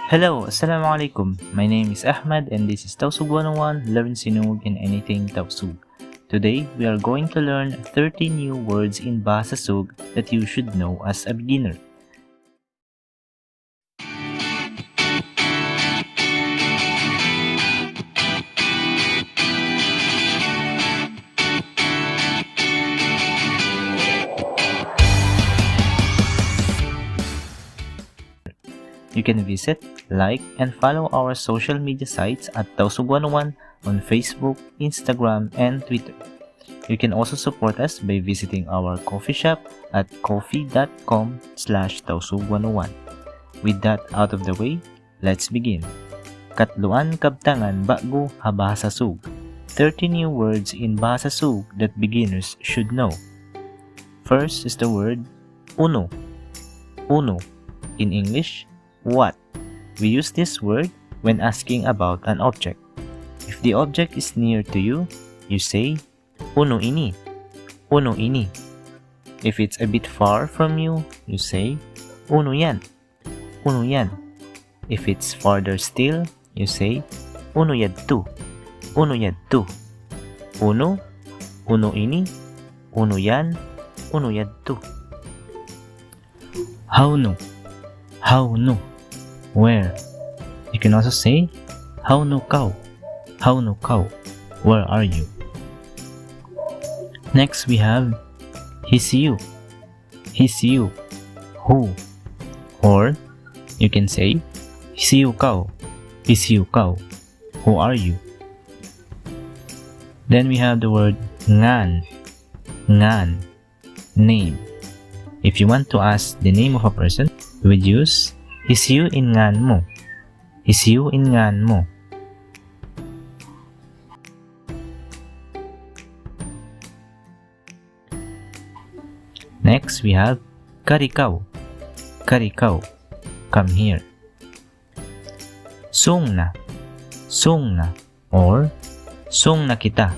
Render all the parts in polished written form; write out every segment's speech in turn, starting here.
Hello, Assalamualaikum. My name is Ahmad and this is Tausug 101, Learn Sinug in Anything Tausug. Today, we are going to learn 30 new words in Bahasa Sūg that you should know as a beginner. You can visit, like, and follow our social media sites at Tausug 101 on Facebook, Instagram, and Twitter. You can also support us by visiting our coffee shop at coffee.com/tausug101. With that out of the way, let's begin. Katluan kabtangan bago ha Bahasa Sūg. 30 new words in Bahasa Sūg that beginners should know. First is the word uno. Uno. In English, what? We use this word when asking about an object. If the object is near to you, you say, uno ini. Uno ini. If it's a bit far from you, you say, uno yan. Uno yan. If it's farther still, you say, uno yadtu. Uno yadtu. Uno, uno ini, uno yan, uno yadtu. Hawnu. Hawnu. Where? You can also say, Hawnu kau. Hawnu kau. Where are you? Next we have Hisiyu. Hisiyu. Who? Or you can say, Hisiyu kau. Hisiyu kau. Who are you? Then we have the word Ngān. Ngān. Name. If you want to ask the name of a person, we would use Hisiyu in Ngān mo. Hisiyu in Ngān mo. Next we have Kari kau. Kari kau. Come here. Sūng na. Sūng na. Or Sūng na kita.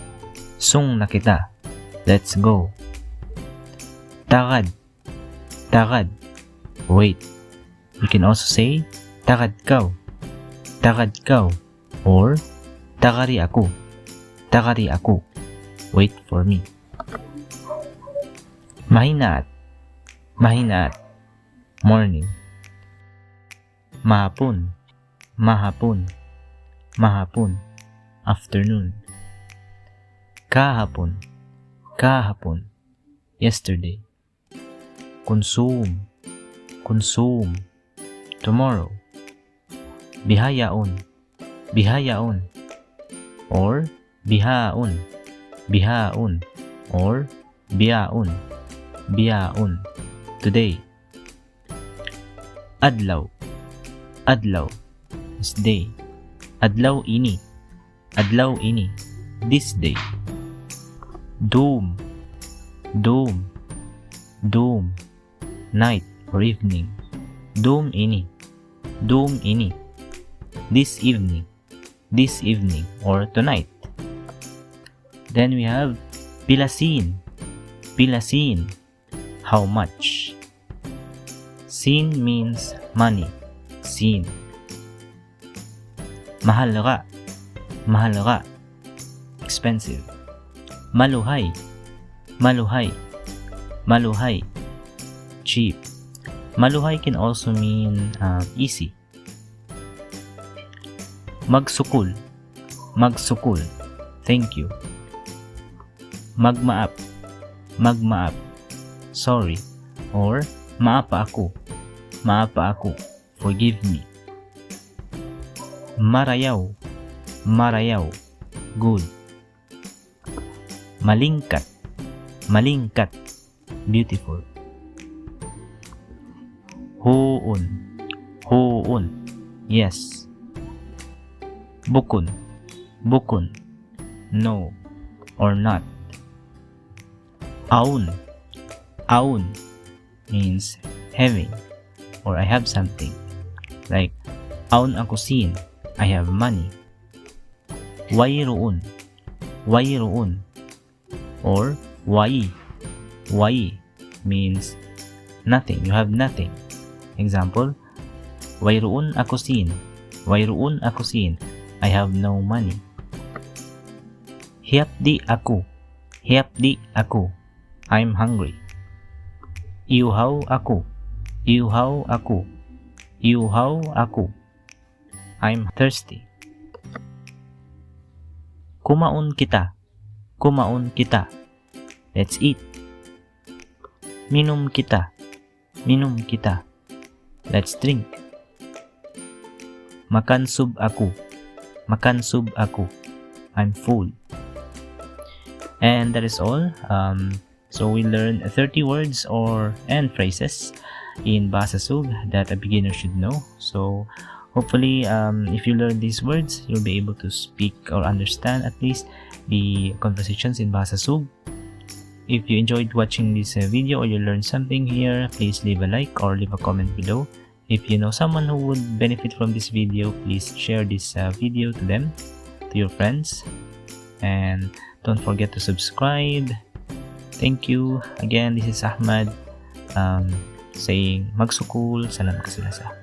Sūng na kita. Let's go. Tagad. Tagad. Wait. You can also say, Tagad kau. Tagad kau. Or, Tagari aku. Tagari aku. Wait for me. Mahinaat. Mahinaat. Morning. Mahapun. Mahapun. Mahapun. Afternoon. Kāhapun. Kāhapun. Yesterday. Kunsuwm. Kunsuwm. Tomorrow. Bihayaun. Bihayaun. Or Bihayaun. Bihayaun. Or Bihayaun. Bihayaun. Today. Adlaw. Adlaw is day. Adlaw ini. Adlaw ini. This day. Duwm. Duwm. Duwm. Night or evening. Duwm ini. Duwm ini. This evening. This evening or tonight. Then we have Pilasiyn. Pilasiyn. How much? Sin means money. Sin. Mahalga. Mahalga. Expensive. Maluhay. Maluhay. Maluhay. Cheap. Maluhay can also mean easy. Magsukul. Magsukul. Thank you. Magmaap. Magmaap. Sorry. Or maapa ako. Maapa ako. Forgive me. Marayaw. Marayaw. Good. Malingkat. Malingkat. Beautiful. Huw-un. Huw-un. Yes. Bukun. Bukun. No or not. Awun. Awun means having or I have something. Like, awun ako sin. I have money. Wayruun. Wayruun. Or wai. Wai means nothing. You have nothing. Example, Wayruun ako sin. Wayruun ako sin. I have no money. Hiyapdi ako. Hiyapdi ako. I'm hungry. Iyuhaw ako. Iyuhaw ako. Iyuhaw ako. I'm thirsty. Kumaun kita. Kumaun kita. Let's eat. Minum kita. Minum kita. Let's drink. Makan sub aku. Makan sub aku. I'm full. And that is all. So we learned 30 words and phrases in Bahasa Sūg that a beginner should know. So hopefully, if you learn these words, you'll be able to speak or understand at least the conversations in Bahasa Sūg. If you enjoyed watching this video or you learned something here, please leave a like or leave a comment below. If you know someone who would benefit from this video, please share this video to them, to your friends. And don't forget to subscribe. Thank you. Again, this is Ahmad saying Magsukul, salam kasilasa.